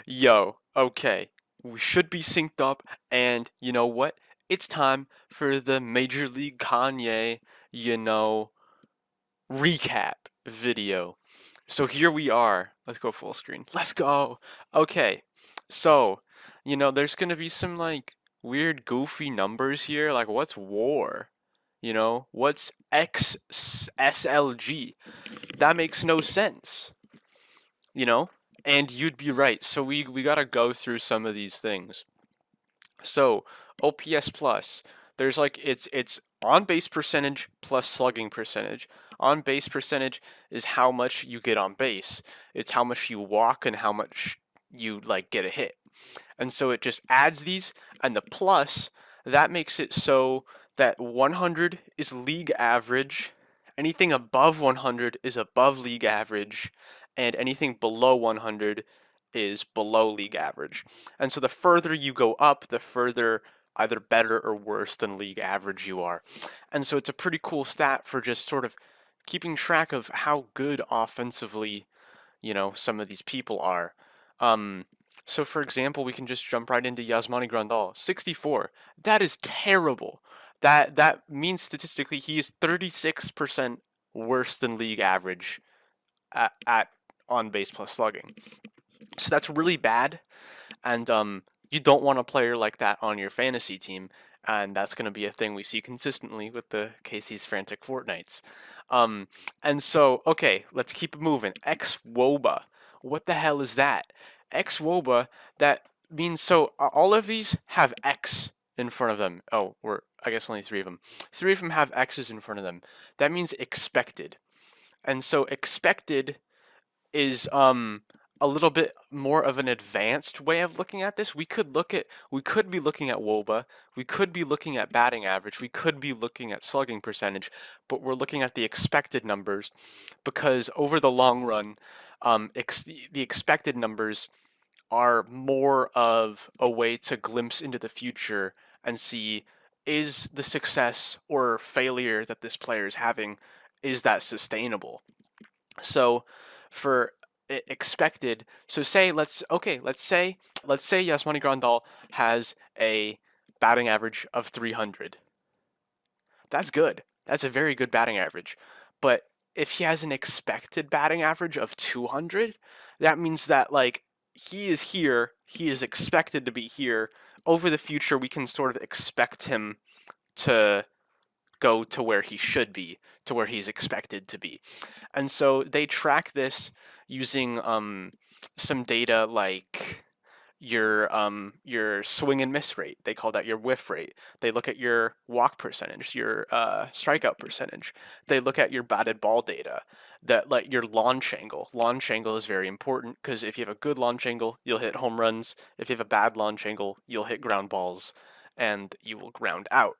Yo, okay. We should be synced up, and you know what? It's time for the Major League Kanye, you know, recap video. So here we are. Let's go full screen. Let's go. Okay. So, there's gonna be some like weird goofy numbers here. Like what's war? What's XSLG? That makes no sense. You know? And you'd be right. So we gotta go through some of these things. So OPS plus, there's like it's on base percentage plus slugging percentage. On base percentage is how much you get on base. It's how much you walk and how much you like get a hit. And so it just adds these, and the plus that makes it so that 100 is league average, anything above 100 is above league average, and anything below 100 is below league average. And so the further you go up, the further either better or worse than league average you are. And so it's a pretty cool stat for just sort of keeping track of how good offensively, some of these people are. Um, so for example, we can just jump right into Yasmani Grandal, 64. That is terrible. That means statistically he is 36% worse than league average at on base plus slugging. So that's really bad, and you don't want a player like that on your fantasy team, and that's going to be a thing we see consistently with the Casey's frantic fortnights. Um, and so, okay, let's keep it moving. X Woba. What the hell is that? X Woba, that means so all of these have X in front of them. Oh, I guess only three of them. Three of them have X's in front of them. That means expected. And so expected is a little bit more of an advanced way of looking at this. We could be looking at WOBA, we could be looking at batting average, we could be looking at slugging percentage, but we're looking at the expected numbers because over the long run, the expected numbers are more of a way to glimpse into the future and see, is the success or failure that this player is having, is that sustainable? So for expected, so say let's say Yasmani Grandal has a batting average of 300. That's good. That's a very good batting average. But if he has an expected batting average of 200, that means that like he is here, he is expected to be here. Over the future, we can sort of expect him to go to where he should be, to where he's expected to be. And so they track this using some data like your swing and miss rate. They call that your whiff rate. They look at your walk percentage, your strikeout percentage. They look at your batted ball data. That like your launch angle. Launch angle is very important because if you have a good launch angle, you'll hit home runs. If you have a bad launch angle, you'll hit ground balls, and you will ground out.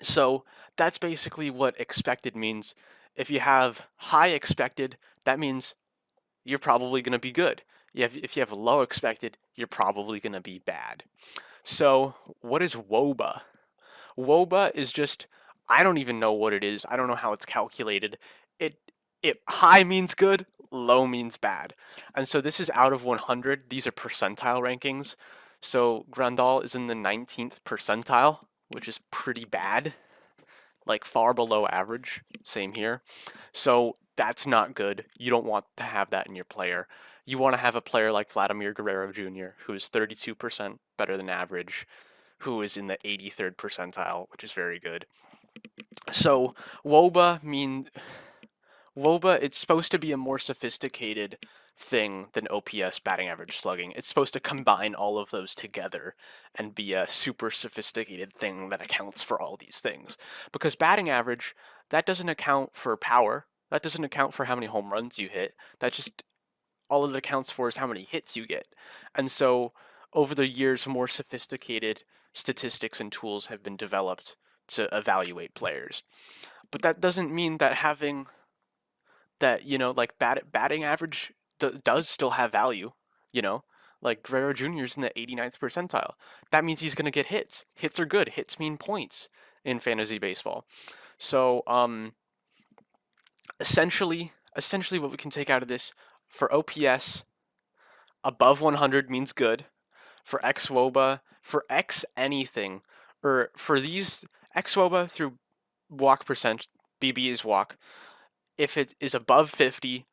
So that's basically what expected means. If you have high expected, that means you're probably going to be good. If you have low expected, you're probably going to be bad. So what is WOBA? WOBA is just, I don't even know what it is. I don't know how it's calculated. It it high means good, low means bad. And so this is out of 100. These are percentile rankings. So Grandal is in the 19th percentile, which is pretty bad, like far below average. Same here. So that's not good. You don't want to have that in your player. You want to have a player like Vladimir Guerrero Jr., who is 32% better than average, who is in the 83rd percentile, which is very good. So WOBA mean WOBA, it's supposed to be a more sophisticated thing than OPS, batting average, slugging. It's supposed to combine all of those together and be a super sophisticated thing that accounts for all these things. Because batting average, that doesn't account for power. That doesn't account for how many home runs you hit. That just all it accounts for is how many hits you get. And so over the years, more sophisticated statistics and tools have been developed to evaluate players. But that doesn't mean that having that like batting average does still have value. You know, like Guerrero Jr. is in the 89th percentile. That means he's going to get hits. Hits are good. Hits mean points in fantasy baseball. So essentially what we can take out of this for OPS, Above 100 means good. For xwoba, for x anything, or for these xwoba through walk percent, BB is walk. If it is above 50,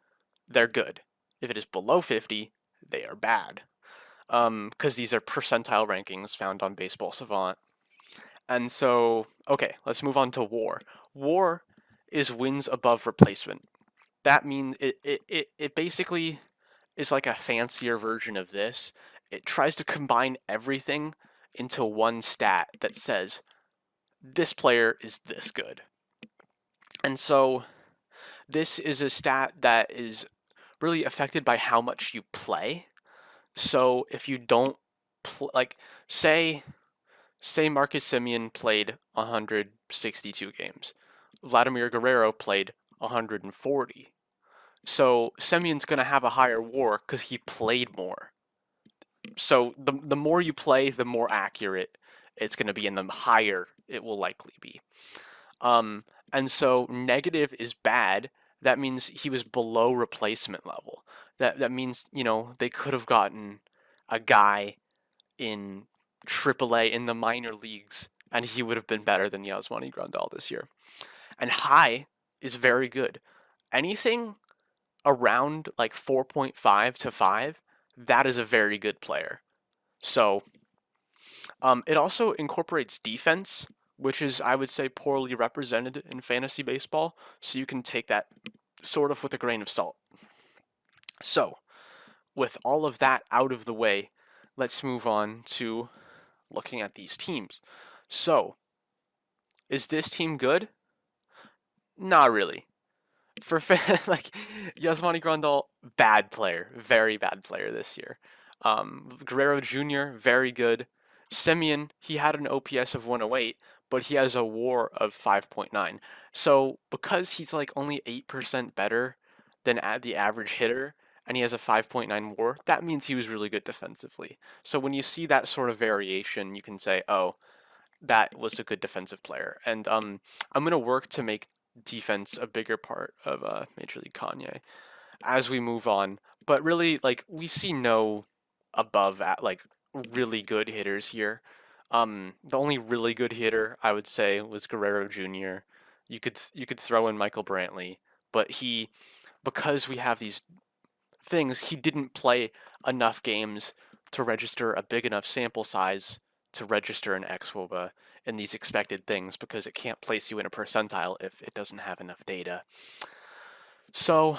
they're good. If it is below 50, they are bad. Because these are percentile rankings found on Baseball Savant. And so, okay, let's move on to WAR. WAR is wins above replacement. That means it basically is like a fancier version of this. It tries to combine everything into one stat that says this player is this good. And so this is a stat that is really affected by how much you play. So if you don't like say Marcus Semien played 162 games. Vladimir Guerrero played 140. So Semion's going to have a higher WAR because he played more. So the more you play, the more accurate it's going to be, and the higher it will likely be. And so negative is bad. That means he was below replacement level. That means they could have gotten a guy in AAA in the minor leagues, and he would have been better than Yasmani Grandal this year. And high is very good. Anything around like 4.5 to 5, that is a very good player. So it also incorporates defense, which is, I would say, poorly represented in fantasy baseball. So you can take that sort of with a grain of salt. So, with all of that out of the way, let's move on to looking at these teams. So, is this team good? Not really. For like Yasmani Grandal, bad player, very bad player this year. Guerrero Jr., very good. Semien, he had an OPS of 108, but he has a WAR of 5.9. So because he's like only 8% better than the average hitter, and he has a 5.9 WAR, that means he was really good defensively. So when you see that sort of variation, you can say, oh, that was a good defensive player. And I'm gonna work to make defense a bigger part of Major League Kanye as we move on. But really, like we see no above at like really good hitters here. The only really good hitter I would say was Guerrero Jr. You could throw in Michael Brantley, but because we have these things, he didn't play enough games to register a big enough sample size to register an xWOBA in these expected things because it can't place you in a percentile if it doesn't have enough data. So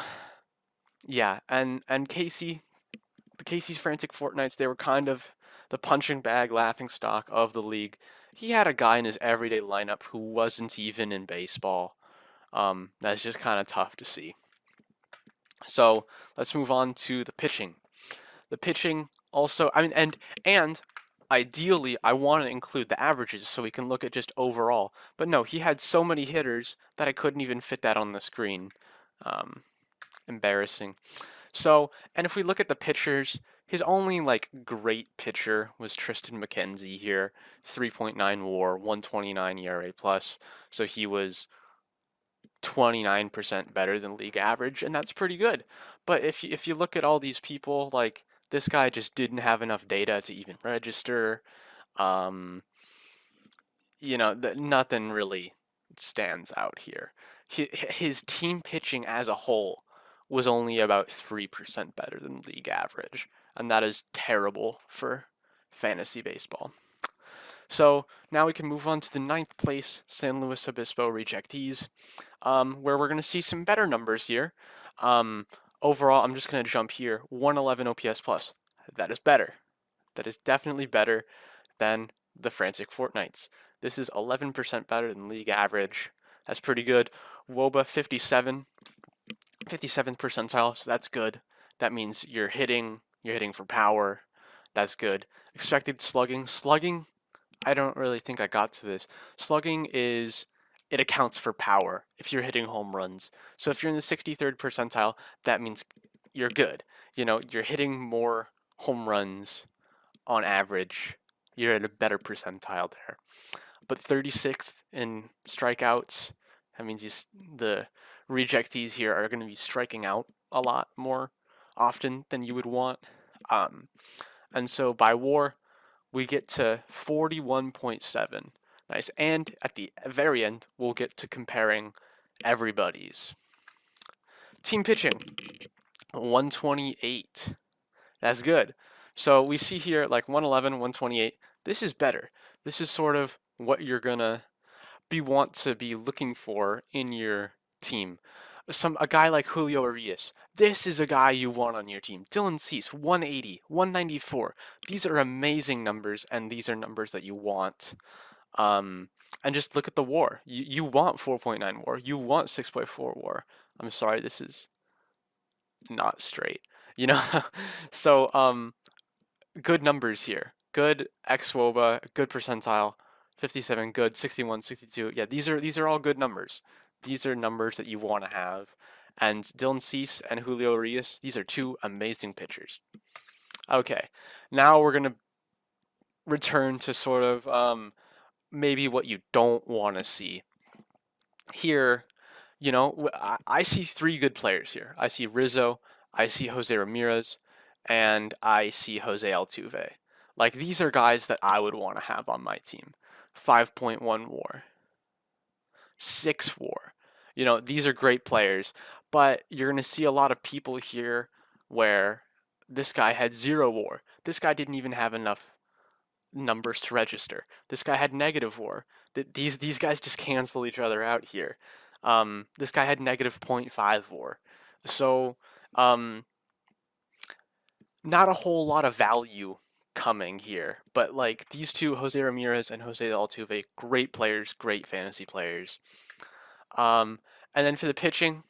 yeah, and Casey's frantic fortnights, they were kind of the punching bag laughing stock of the league. He had a guy in his everyday lineup who wasn't even in baseball. That's just kind of tough to see. So let's move on to the pitching. The pitching also, I mean, and ideally, I want to include the averages so we can look at just overall. But no, he had so many hitters that I couldn't even fit that on the screen. Um, Embarrassing. So, and if we look at the pitchers, his only like great pitcher was Tristan McKenzie here, 3.9 WAR, 129 ERA plus. So he was 29% better than league average, and that's pretty good. But if you look at all these people, like this guy just didn't have enough data to even register. Um, nothing really stands out here. His team pitching as a whole was only about 3% better than league average, and that is terrible for fantasy baseball. So now we can move on to the ninth place San Luis Obispo rejectees, where we're going to see some better numbers here. Overall, I'm just going to jump here. 111 OPS plus. That is better. That is definitely better than the Frantic Fortnights. This is 11% better than league average. That's pretty good. WOBA 57, 57th percentile, so that's good. That means you're hitting for power. That's good. Expected slugging, I don't really think I got to this. Slugging it accounts for power if you're hitting home runs. So if you're in the 63rd percentile, that means you're good. You're hitting more home runs on average. You're at a better percentile there. But 36th in strikeouts, that means the rejectees here are going to be striking out a lot more often than you would want. Um, and so by WAR, we get to 41.7. Nice. And at the very end, we'll get to comparing everybody's. Team pitching, 128. That's good. So we see here like 111, 128. This is better. This is sort of what you're gonna want to be looking for in your team. A guy like Julio Arias. This is a guy you want on your team. Dylan Cease, 180, 194. These are amazing numbers, and these are numbers that you want. Um, and just look at the WAR. You want 4.9 WAR. You want 6.4 WAR. I'm sorry, this is not straight. You know, so good numbers here. Good xWOBA, good percentile, 57, good, 61, 62. Yeah, these are all good numbers. These are numbers that you want to have. And Dylan Cease and Julio Arias, these are two amazing pitchers. Okay, now we're gonna return to sort of maybe what you don't want to see. Here, I see three good players here. I see Rizzo, I see Jose Ramirez, and I see Jose Altuve. Like, these are guys that I would want to have on my team. 5.1 WAR, 6 WAR. These are great players, but you're going to see a lot of people here where this guy had 0 WAR. This guy didn't even have enough numbers to register. This guy had negative WAR. These guys just cancel each other out here. This guy had negative 0.5 WAR. So, not a whole lot of value coming here. But like these two, Jose Ramirez and Jose Altuve, great players, great fantasy players. Um, and then for the pitching,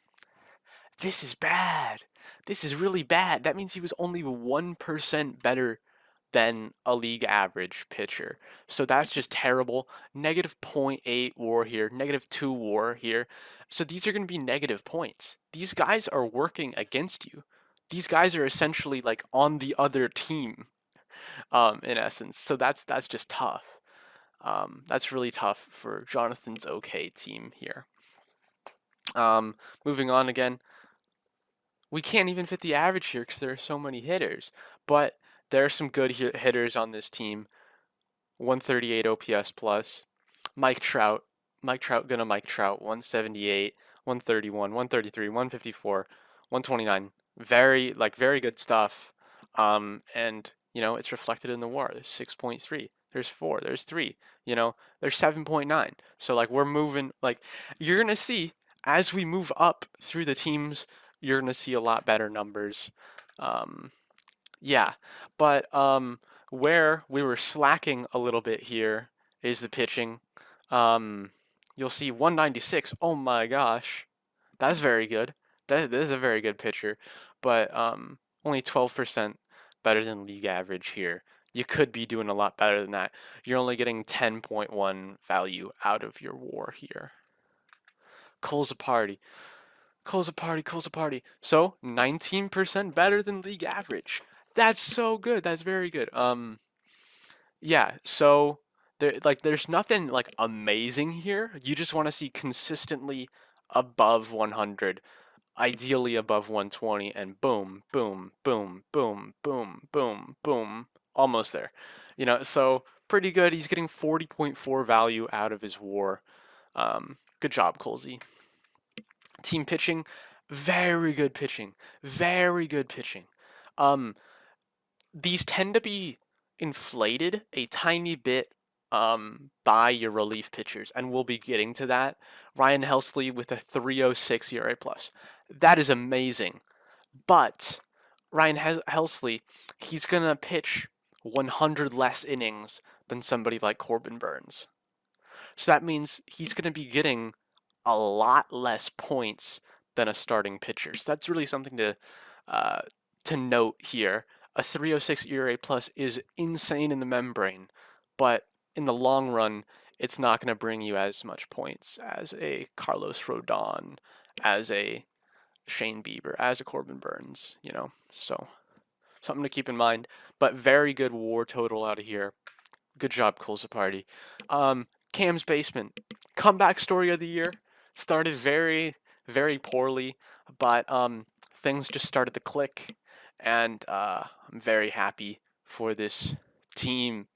this is bad. This is really bad. That means he was only 1% better than a league average pitcher. So that's just terrible. Negative zero point 0.8 WAR here, negative 2 WAR here. So these are going to be negative points. These guys are working against you. These guys are essentially like on the other team, in essence. So that's just tough. That's really tough for Jonathan's okay team here. Moving on again, we can't even fit the average here because there are so many hitters. But there are some good hitters on this team. 138 OPS plus. Mike Trout. Mike Trout gonna Mike Trout. 178, 131, 133, 154, 129. Very good stuff. And it's reflected in the WAR. There's 6.3. There's 4. There's 3. There's 7.9. So like we're moving. Like you're gonna see as we move up through the teams, you're gonna see a lot better numbers. Yeah, but where we were slacking a little bit here is the pitching. You'll see 196. Oh my gosh, that's very good. That is a very good pitcher, but only 12% better than league average here. You could be doing a lot better than that. You're only getting 10.1 value out of your WAR here. Cole's a party. Cole's a party. Cole's a party. So 19% better than league average. That's so good. That's very good. Yeah. So there's nothing like amazing here. You just want to see consistently above 100, ideally above 120, and boom, boom, boom, boom, boom, boom, boom, almost there. So pretty good. He's getting 40.4 value out of his WAR. Good job, Colsey. Team pitching, very good pitching, very good pitching. Um, these tend to be inflated a tiny bit by your relief pitchers, and we'll be getting to that. Ryan Helsley with a 3.06 ERA plus. That is amazing. But Ryan Helsley, he's going to pitch 100 less innings than somebody like Corbin Burns. So that means he's going to be getting a lot less points than a starting pitcher. So that's really something to note here. A 3.06 ERA plus is insane in the membrane, but in the long run, it's not going to bring you as much points as a Carlos Rodon, as a Shane Bieber, as a Corbin Burns, So something to keep in mind. But very good WAR total out of here. Good job, Colzaparty. Cam's Basement, comeback story of the year. Started very, very poorly, but things just started to click, and I'm very happy for this team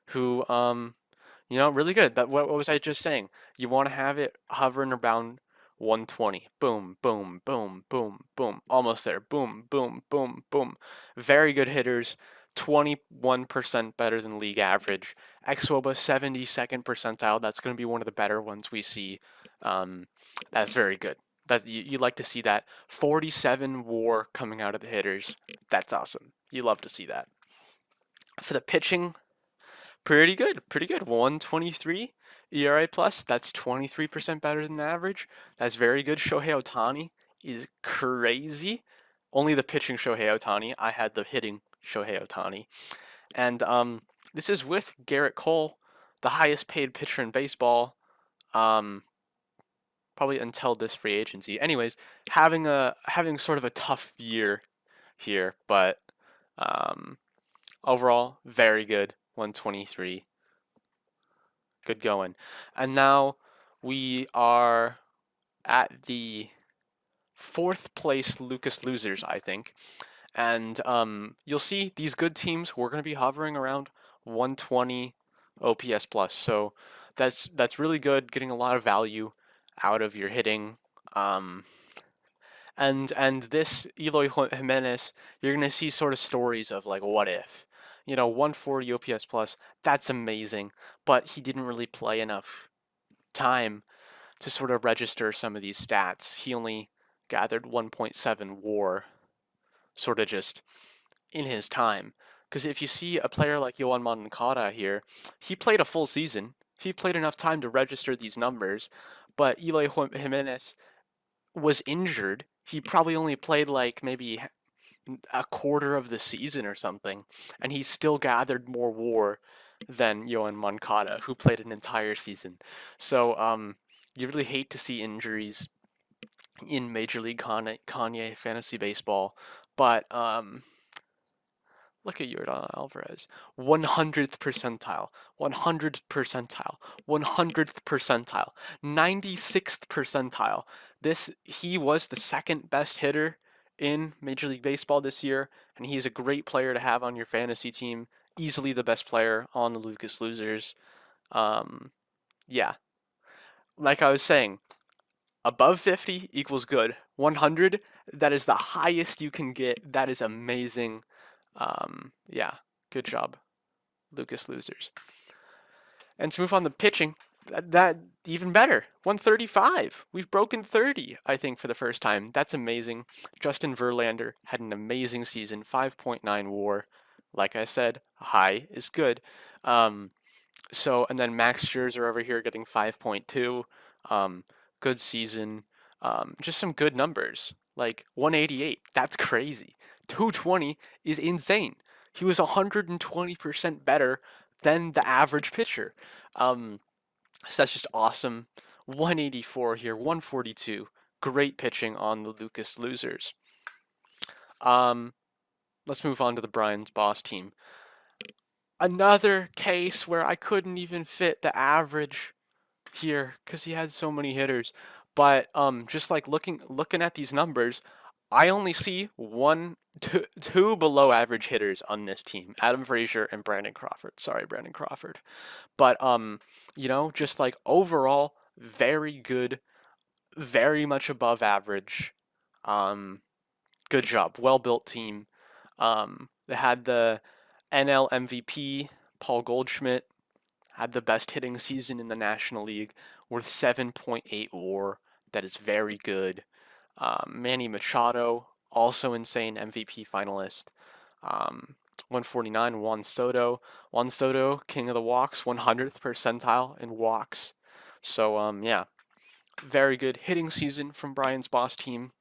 who really good. What was I just saying? You want to have it hovering around 120. Boom, boom, boom, boom, boom. Almost there. Boom, boom, boom, boom. Very good hitters. 21% better than league average. xWOBA 72nd percentile. That's going to be one of the better ones we see. Um, that's very good. That you like to see that. 47 WAR coming out of the hitters. That's awesome. You love to see that. For the pitching, pretty good, pretty good. 123 ERA plus. That's 23% better than the average. That's very good. Shohei Ohtani is crazy. Only the pitching Shohei Ohtani. I had the hitting Shohei Ohtani. And this is with Garrett Cole, the highest paid pitcher in baseball. Um, Probably until this free agency. Anyways, having sort of a tough year here, but um, overall very good. 123. Good going. And now we are at the fourth place Lucas losers, I think. And you'll see these good teams, we're going to be hovering around 120 OPS plus. So that's really good, getting a lot of value out of your hitting. Um, and this Eloy Jimenez, you're going to see sort of stories of like, what if? 140 OPS plus, that's amazing, but he didn't really play enough time to sort of register some of these stats. He only gathered 1.7 WAR, sort of just in his time. Because if you see a player like Yoan Moncada here, he played a full season. He played enough time to register these numbers, but Eloy Jimenez was injured. He probably only played like maybe a quarter of the season or something, and he still gathered more WAR than Yoan Moncada, who played an entire season. So you really hate to see injuries in Major League Kanye fantasy baseball, but look at Yordan Alvarez. 100th percentile, 100th percentile, 100th percentile, 96th percentile. He was the second best hitter in Major League Baseball this year, and he's a great player to have on your fantasy team. Easily the best player on the Lucas Losers. Yeah, like I was saying, above 50 equals good. 100, that is the highest you can get. That is amazing. Yeah, good job, Lucas Losers. And to move on to pitching, that even better. 135. We've broken 30, I think, for the first time. That's amazing. Justin Verlander had an amazing season, 5.9 WAR. Like I said, high is good. And then Max Scherzer over here getting 5.2. Good season. Just some good numbers. Like 188. That's crazy. 220 is insane. He was 120% better than the average pitcher. So that's just awesome. 184 here, 142. Great pitching on the Lucas Losers. Let's move on to the Brian's Boss team. Another case where I couldn't even fit the average here because he had so many hitters. But just like looking at these numbers, I only see two below average hitters on this team: Adam Frazier and Brandon Crawford. Sorry, Brandon Crawford. But just like overall, very good, very much above average. Good job, well built team. They had the NL MVP Paul Goldschmidt, had the best hitting season in the National League with 7.8 WAR. That is very good. Manny Machado, also insane MVP finalist. 149, Juan Soto. Juan Soto, king of the walks, 100th percentile in walks. So, yeah, very good hitting season from Brian's Boss team.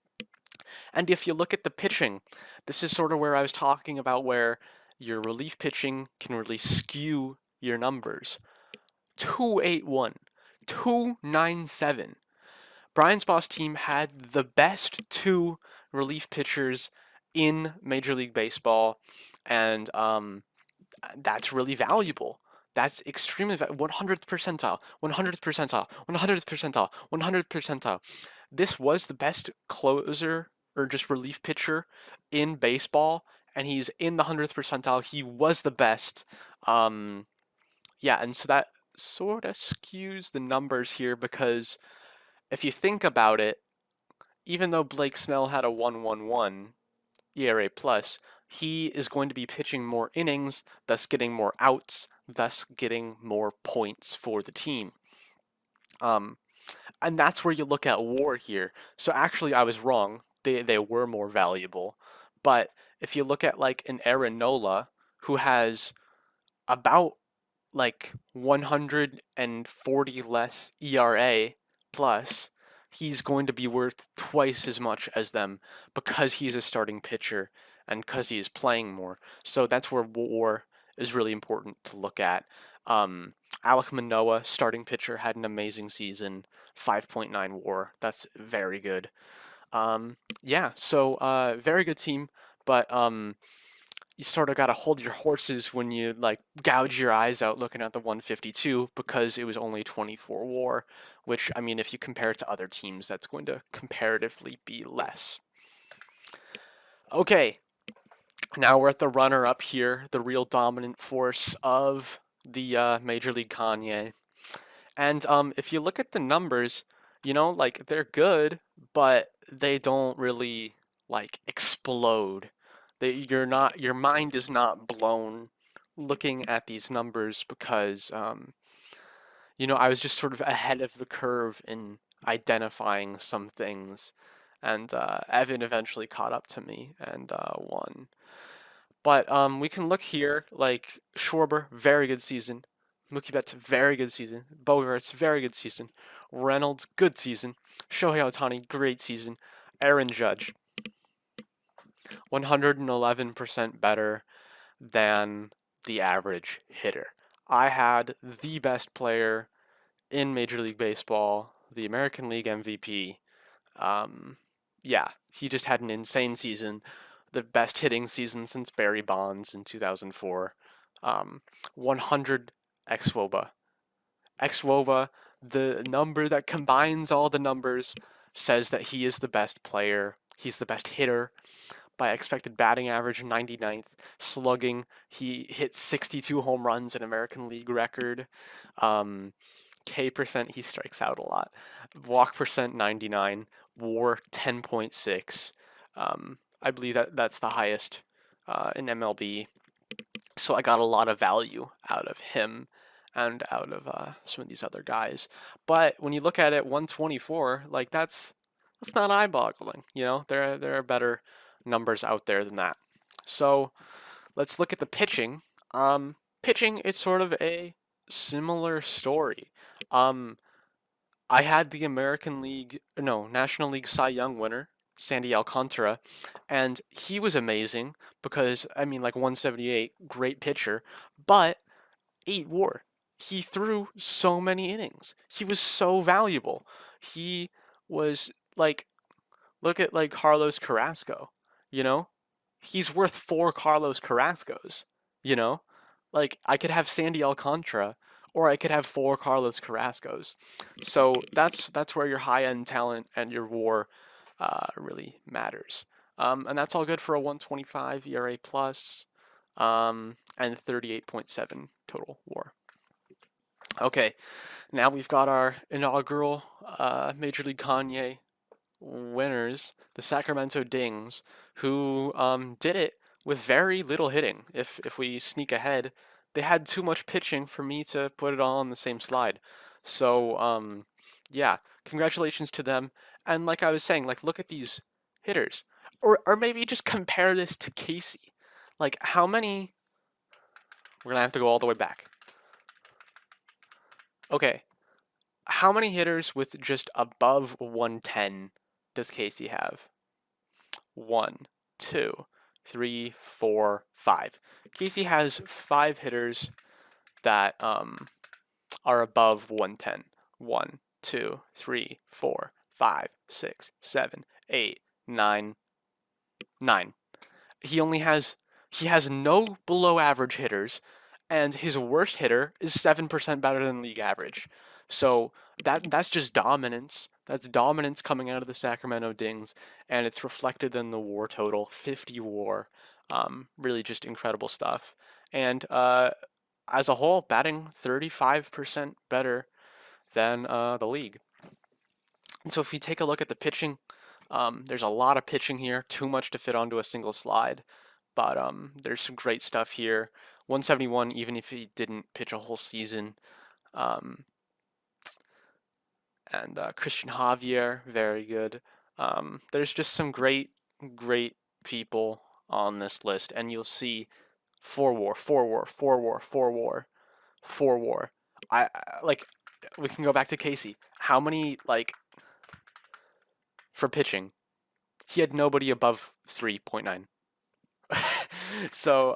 And if you look at the pitching, this is sort of where I was talking about where your relief pitching can really skew your numbers. 281, 297. Brian's Boss team had the best two relief pitchers in Major League Baseball, and that's really valuable. That's extremely 100th percentile, 100th percentile, 100th percentile, 100th percentile. This was the best closer or just relief pitcher in baseball, and he's in the 100th percentile. He was the best. Um, yeah, and so that sort of skews the numbers here because if you think about it, even though Blake Snell had a 1.11 ERA plus, he is going to be pitching more innings, thus getting more outs, thus getting more points for the team. Um, and that's where you look at WAR here. So actually, I was wrong. They were more valuable, but if you look at like an Aaron Nola who has about like 140 less ERA plus, he's going to be worth twice as much as them because he's a starting pitcher and because he is playing more. So that's where WAR is really important to look at. Alek Manoah, starting pitcher, had an amazing season, 5.9 WAR. That's very good. Yeah, so very good team, but you sort of got to hold your horses when you like gouge your eyes out looking at the 152 because it was only 24 WAR, which I mean, if you compare it to other teams, that's going to comparatively be less. Okay, now we're at the runner-up here, the real dominant force of the Major League Kanye. And if you look at the numbers, you know, like they're good, but they don't really like explode. You're not, your mind is not blown looking at these numbers because you know, I was just sort of ahead of the curve in identifying some things, and Evan eventually caught up to me and won. But we can look here, like Schwarber, very good season. Mookie Betts, very good season. Bogarts, very good season. Reynolds, good season. Shohei Ohtani, great season. Aaron Judge, 111% better than the average hitter. I had the best player in Major League Baseball, the American League MVP. Um, yeah, he just had an insane season, the best hitting season since Barry Bonds in 2004. 100 xwOBA. xwOBA, the number that combines all the numbers, says that he is the best player. He's the best hitter by expected batting average, 99th. Slugging, he hit 62 home runs, an American League record. Um, K percent, he strikes out a lot. Walk percent, 99. WAR, 10.6. I believe that that's the highest in MLB. So I got a lot of value out of him and out of some of these other guys. But when you look at it, 124, like that's not eye-boggling. You know, there are better numbers out there than that. So let's look at the pitching. Pitching, it's sort of a similar story. Um, I had the American League, no, National League Cy Young winner, Sandy Alcantara, and he was amazing because, I mean, like 178, great pitcher, but 8 WAR. He threw so many innings. He was so valuable. He was like, look at like Carlos Carrasco, you know? He's worth 4 Carlos Carrascos, you know? Like, I could have Sandy Alcantara, or I could have 4 Carlos Carrascos. So that's where your high-end talent and your WAR really matters. And that's all good for a 125 ERA plus and 38.7 total WAR. Okay, now we've got our inaugural Major League Kanye winners, the Sacramento Dings, who did it with very little hitting. If we sneak ahead, they had too much pitching for me to put it all on the same slide. So yeah, congratulations to them. And like I was saying, like look at these hitters, or maybe just compare this to Casey. Like how many? We're gonna have to go all the way back. Okay, how many hitters with just above 110 does Casey have? 1, 2, 3, 4, 5. Casey has 5 hitters that are above 110. 1, 2, 3, 4, 5, 6, 7, 8, 9, 9. He only has he has no below average hitters, and his worst hitter is 7% better than league average. So that's just dominance. That's dominance coming out of the Sacramento Dings, and it's reflected in the WAR total, 50 WAR. Really just incredible stuff. And as a whole, batting 35% better than the league. And so if we take a look at the pitching, there's a lot of pitching here, too much to fit onto a single slide. But there's some great stuff here. 171, even if he didn't pitch a whole season. Um, and Christian Javier, very good. There's just some great people on this list, and you'll see 4 WAR, 4 WAR, 4 WAR, 4 WAR, 4 WAR. Like we can go back to Casey. How many like for pitching? He had nobody above 3.9. So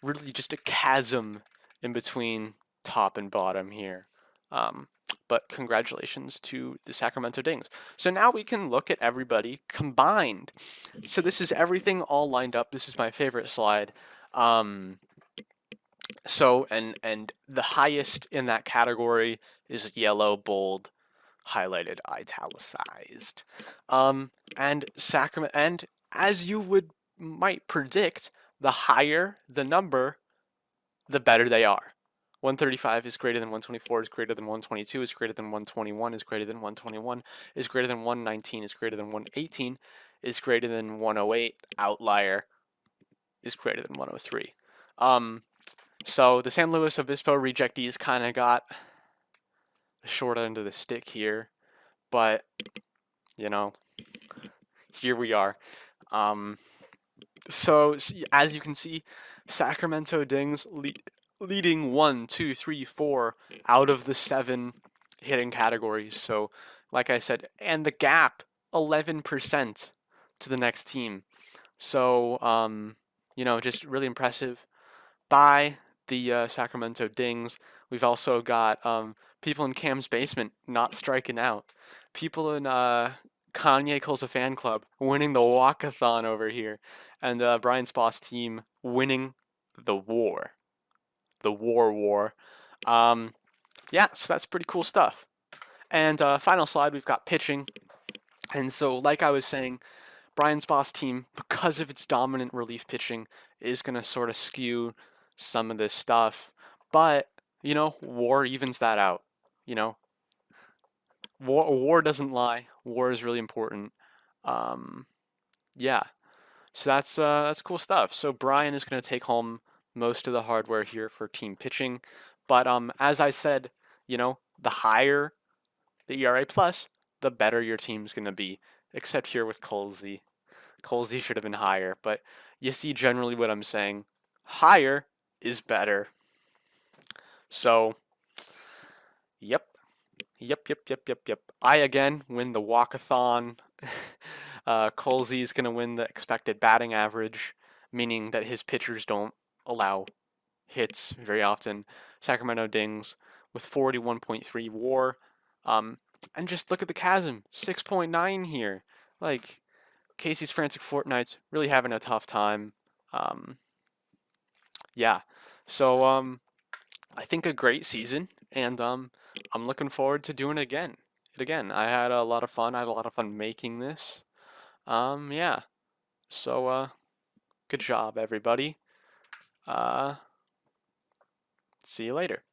really just a chasm in between top and bottom here. Um, but congratulations to the Sacramento Dings. So now we can look at everybody combined. So this is everything all lined up. This is my favorite slide. So and the highest in that category is yellow, bold, highlighted, italicized. And Sacramento, and as you would might predict, the higher the number, the better they are. 135 is greater than 124, is greater than 122, is greater than 121, is greater than 121, is greater than 119, is greater than 118, is greater than 108, outlier is greater than 103. So the San Luis Obispo rejectees kind of got the short end of the stick here, but, you know, here we are. So as you can see, Sacramento Dings leading 1, 2, 3, 4 out of the 7 hitting categories. So, like I said, and the gap 11% to the next team. So, just really impressive by the Sacramento Dings. We've also got people in Cam's basement not striking out. People in Kanye calls a fan club winning the walkathon over here, and Brian's boss team winning the war, the war. Yeah, so that's pretty cool stuff. And final slide, we've got pitching. And so, like I was saying, Brian's boss team, because of its dominant relief pitching, is going to sort of skew some of this stuff. But, war evens that out. You know, war doesn't lie. War is really important. Yeah, so that's cool stuff. So Brian is going to take home most of the hardware here for team pitching. But as I said, the higher the ERA plus, the better your team's going to be. Except here with Colsey. Colsey should have been higher, but you see generally what I'm saying. Higher is better. So, yep. Yep. I again win the walkathon. Colsey is going to win the expected batting average, meaning that his pitchers don't allow hits very often. Sacramento Dings with 41.3 WAR. And just look at the chasm, 6.9 here. Like, Casey's Frantic Fortnights really having a tough time. Yeah. So, I think a great season, and I'm looking forward to doing it again. I had a lot of fun. I had a lot of fun making this. Yeah. So, good job, everybody. Uh, See you later.